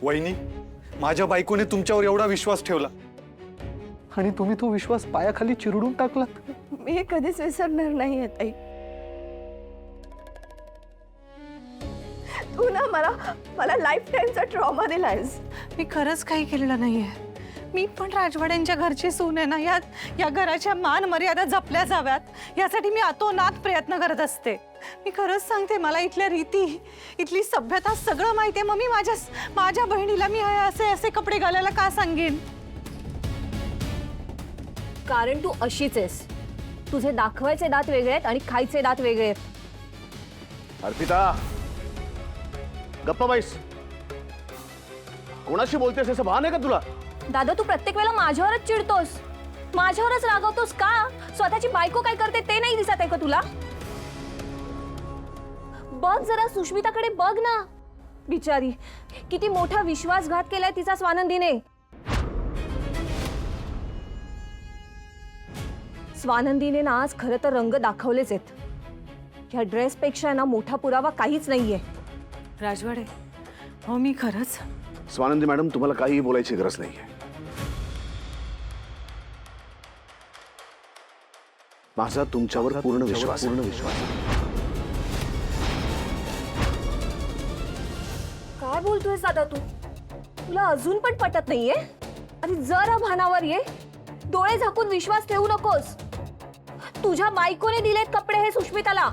वहिनी, माझ्या बायकोने तुमच्यावर एवढा विश्वास ठेवला आणि तुम्ही तो विश्वास पायाखाली चिरडून टाकला। मी हे कधीच विसरणार नाही ताई। तू ना मला लाईफ टाइमचा ट्रॉमा दिलायस। मी खरंच काही केलेलं नाहीये। मी पण राजवाड्यांच्या घरची सून आहे ना। या घराच्या मान मर्यादा जपल्या जाव्यात यासाठी मी अतोनात प्रयत्न करत असते। मी खरंच सांगते, मला इथल्या रीती, इथली सभ्यता सगळं माहिती आहे। मग मी माझ्या बहिणीला मी असे कपडे घालायला का सांगेन? कारण तू अशीच आहेस। तुझे दाखवायचे दात वेगळे आहेत आणि खायचे दात वेगळे आहेत। अर्पिता, गप्पा बैस। कोणाशी बोलतेस असं भान आहे का तुला? दादा, तू प्रत्येक वेळेला माझ्यावरच चिडतोस, माझ्यावरच रागवतोस का? स्वतःची बायको काय करते ते नाही दिसत आहे का तुला? बघ जरा सुष्मिताकडे बघ ना, बिचारी किती मोठा विश्वासघात केलाय तिचा स्वानंदीने। स्वानंदीने ना आज खरं तर रंग दाखवलेच आहेत। या ड्रेस पेक्षा ना मोठा पुरावा काहीच नाहीये। राजवाडे, हो मी खरंच स्वानंदी मॅडम, तुम्हाला काहीही बोलायची गरज नाहीये। माझा तुमच्यावर पूर्ण विश्वास काय बोलतोयस दादा तू? तुला अजून पण पटत नाहीये? अरे जरा भानावर ये, डोळे झाकून विश्वास ठेवू नकोस। तुझ्या बायकोने दिलेत कपडे हे सुष्मिताला।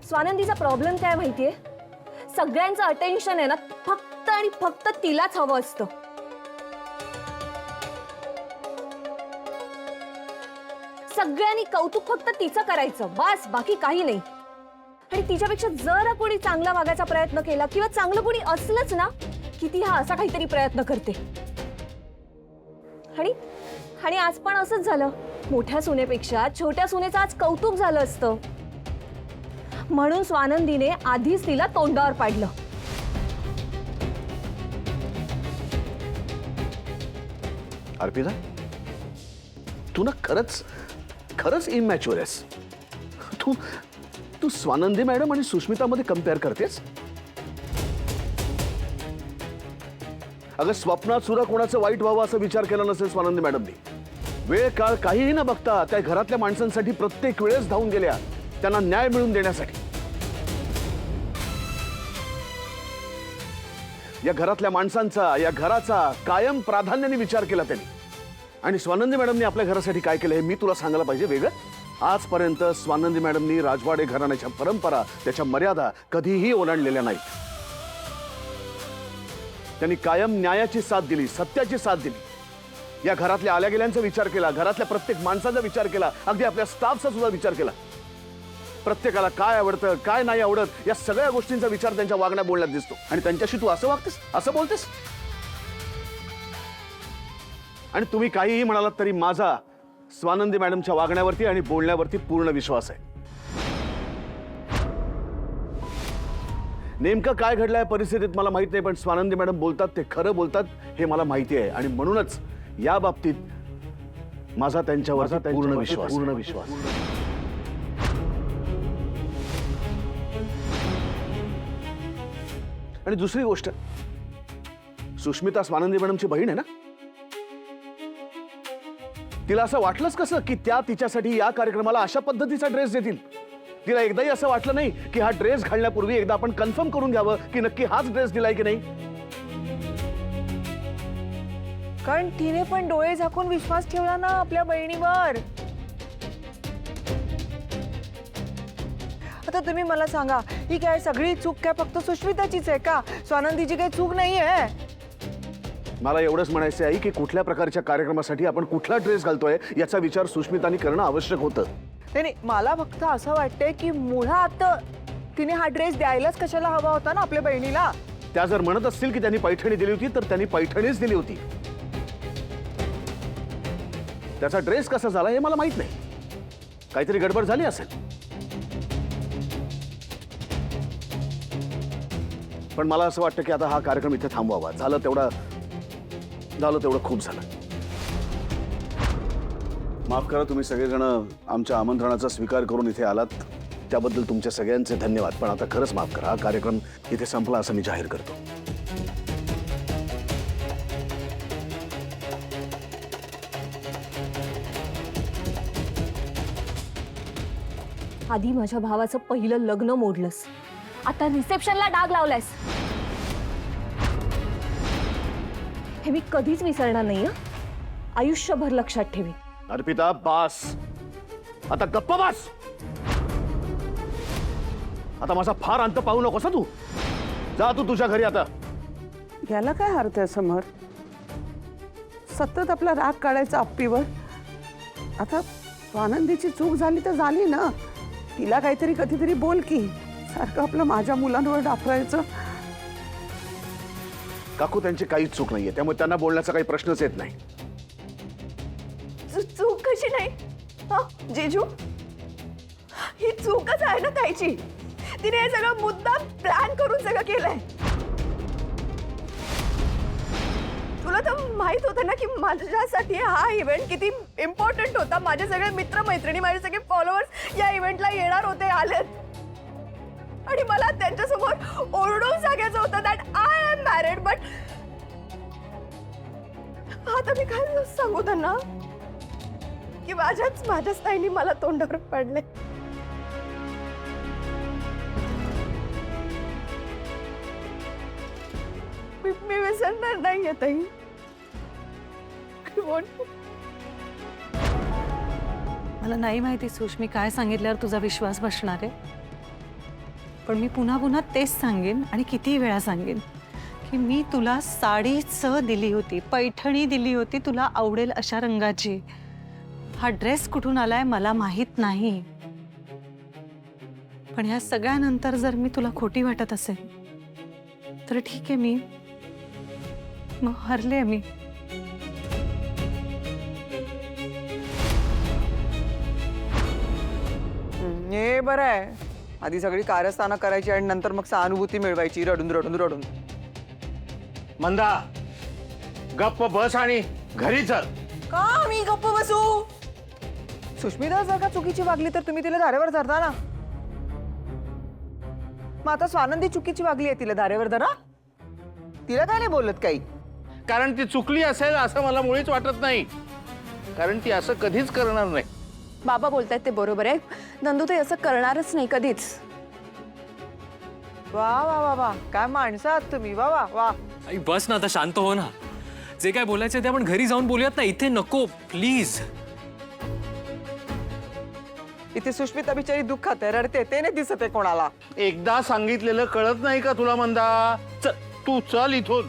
स्वानंदीचा प्रॉब्लेम काय माहितीये? सगळ्यांचं अटेन्शन आहे ना फक्त आणि फक्त तिलाच हवं असतं। सगळ्यांनी कौतुक फक्त तिचं करायचं, बस, बाकी काही नाही। आणि तिच्यापेक्षा जरा कोणी चांगला वागायचा प्रयत्न केला किंवा चांगलं कोणी असलंच ना की ती असा काहीतरी प्रयत्न करते। आणि आज पण असंच झालं। मोठ्या सुनेपेक्षा छोट्या सुनेचं आज कौतुक झालं असतं, म्हणून स्वानंदीने आधीच तिला तोंडावर पाडलं। अर्पिता, तू ना खरंच इमॅच्युअर आहेस। तू स्वानंदी मॅडम आणि सुष्मितामध्ये कम्पेअर करतेस? अगं, स्वप्नात सुद्धा कोणाचं वाईट व्हावं असं विचार केला नसेल स्वानंदी मॅडमनी। वेळ काळ काहीही न बघता त्या घरातल्या माणसांसाठी प्रत्येक वेळेस धावून गेल्या, त्यांना न्याय मिळवून देण्यासाठी। या घरातल्या माणसांचा, या घराचा कायम प्राधान्याने विचार केला त्यांनी। आणि स्वानंदी मॅडमनी आपल्या घरासाठी काय केलं हे मी तुला सांगायला पाहिजे वेगळं? आजपर्यंत स्वानंदी मॅडमनी राजवाडे घराण्याच्या परंपरा, त्याच्या मर्यादा कधीही ओलांडलेल्या नाहीत। त्यांनी कायम न्यायाची साथ दिली, सत्याची साथ दिली। या घरातल्या आल्या गेल्यांचा विचार केला, घरातल्या प्रत्येक माणसाचा विचार केला, अगदी आपल्या स्टाफचा सुद्धा विचार केला। प्रत्येकाला काय आवडतं, काय नाही आवडत, या सगळ्या गोष्टींचा विचार त्यांच्या वागण्या बोलण्यात दिसतो। आणि त्यांच्याशी तू असं वागतेस, असं बोलतेस? आणि तुम्ही काहीही म्हणालात तरी माझा स्वानंदी मॅडमच्या वागण्यावरती आणि बोलण्यावरती पूर्ण विश्वास आहे। नेमकं काय घडलंय परिस्थितीत मला माहित नाही, पण स्वानंदी मॅडम बोलतात ते खरं बोलतात हे मला माहिती आहे। आणि म्हणूनच या बाबतीत माझा त्यांच्यावर पूर्ण विश्वास। आणि दुसरी गोष्ट, सुष्मिता स्वानंदी मॅडमची बहीण आहे ना। तिला असं वाटलंच कसं की त्या तिच्यासाठी या कार्यक्रमाला अशा पद्धतीचा ड्रेस देतील? तिला एकदाही असं वाटलं नाही की हा ड्रेस घालण्यापूर्वी एकदा आपण कन्फर्म करून घ्यावं की नक्की हाच ड्रेस दिलाय की नाही? कारण तिने पण डोळे झाकून विश्वास ठेवला ना आपल्या बहिणीवर। आता तुम्ही मला सांगा, ही काय सगळी चूक काय फक्त सुष्मिताचीच आहे का? स्वानंदीची काही चूक नाहीये? मला एवढंच म्हणायचं आहे की कुठल्या प्रकारच्या कार्यक्रमासाठी आपण कुठला ड्रेस घालतोय याचा विचार सुष्मितानी करणं आवश्यक होतं। नाही, मला फक्त असं वाटतंय की मुळात तिने हा ड्रेस द्यायलाच कशाला हवा होता ना आपल्या बहिणीला। त्या जर म्हणत असतील की त्यांनी पैठणी दिली होती तर त्यांनी पैठणीच दिली होती। त्याचा ड्रेस कसा झाला हे मला माहित नाही, काहीतरी गडबड झाली असेल। पण मला असं वाटतं की आता हा कार्यक्रम इथे थांबवावा। झालं तेवढं खूप झालं। माफ करा, तुम्ही सगळेजण आमच्या आमंत्रणाचा स्वीकार करून इथे आलात। त्याबद्दल तुमच्या सगळ्यांचे धन्यवाद. पण आता खरंच माफ करा, हा कार्यक्रम इथे संपला असं मी जाहीर करतो. आधी माझ्या भावाचं पहिलं लग्न मोडलंस, आता रिसेप्शनला डाग लावलायस. हे मी कधीच विसरणार नाही हं. आयुष्यभर लक्षात ठेवी. अर्पिता बास, आता गप्प बास. आता माझा फार अंत पाहू नकोस हं तू. जा तू तुझ्या घरी आता. याला काय अर्थ आहे समर? सतत आपला राग काढायचा अप्पीवर. आता आनंदीची चूक झाली तर झाली ना. तिला काहीतरी कधीतरी बोल की. सारखं आपलं माझ्या मुलांवर डाफरायचं. काकू, त्यांची काहीच चूक नाहीये, त्यामुळे त्यांना बोलण्याचा काही प्रश्नच येत नाही. चूक कशी नाही हं, जेजू? ही चूकच आहे ना ताईची. तिने हे सगळं मुद्दाम प्लॅन करून सगळं केलंय. तुला तर माहित होतं ना की माझ्यासाठी हा इव्हेंट किती इम्पॉर्टंट होता. माझे सगळे मित्र मैत्रिणी, माझे सगळे फॉलोअर्स या इव्हेंटला येणार होते, आलेत. आणि मला त्यांच्यासमोर ओरडून सांगायचं होतं that I am married. But आता मी काय सांगू त्यांना की माझ्याच ताईंनी मला तोंडावर पडले. मी विसरणार नाहीये ताई. मला नाही माहिती सुष, मी काय सांगितल्यावर तुझा विश्वास बसणार आहे. पण मी पुन्हा पुन्हा तेच सांगेन आणि किती वेळा सांगेन की मी तुला साडीच दिली होती, पैठणी दिली होती तुला आवडेल अशा रंगाची. हा ड्रेस कुठून आलाय मला माहित नाही. पण ह्या सगळ्यानंतर जर मी तुला खोटी वाटत असेल तर ठीक आहे, मी मग हरले मी. हे बरं आहे. आधी सगळी कारस्थानं करायची आणि नंतर मग सहानुभूती मिळवायची रडून रडून रडून. मंदा, गप्प बस आणि घरी चल. का मी गप्प बसू? सुष्मिता जर का चुकीची वागली तर तुम्ही तिला धारेवर धरता ना. मग आता स्वानंदी चुकीची वागली आहे, तिला धारेवर धरा. तिला काय नाही बोलत काही. कारण ती चुकली असेल असं मला मुळीच वाटत नाही. कारण ती असं कधीच करणार नाही. बाबा बोलतायत ते बरोबर आहे. नंदूताई असं करणारच नाही कधीच. वा वा वा वा, काय माणसं आहात तुम्ही. वा वा वा. आई बस ना, आता शांत हो ना. जे काय बोलायचं ते आपण घरी जाऊन बोलूयात ना, इथे नको प्लीज. इथे सुष्मिता बिचारी दुःखात आहे, रडते, ते नाही दिसत आहे कोणाला. एकदा सांगितलेलं कळत नाही का तुला मंदा? चल तू चल इथून.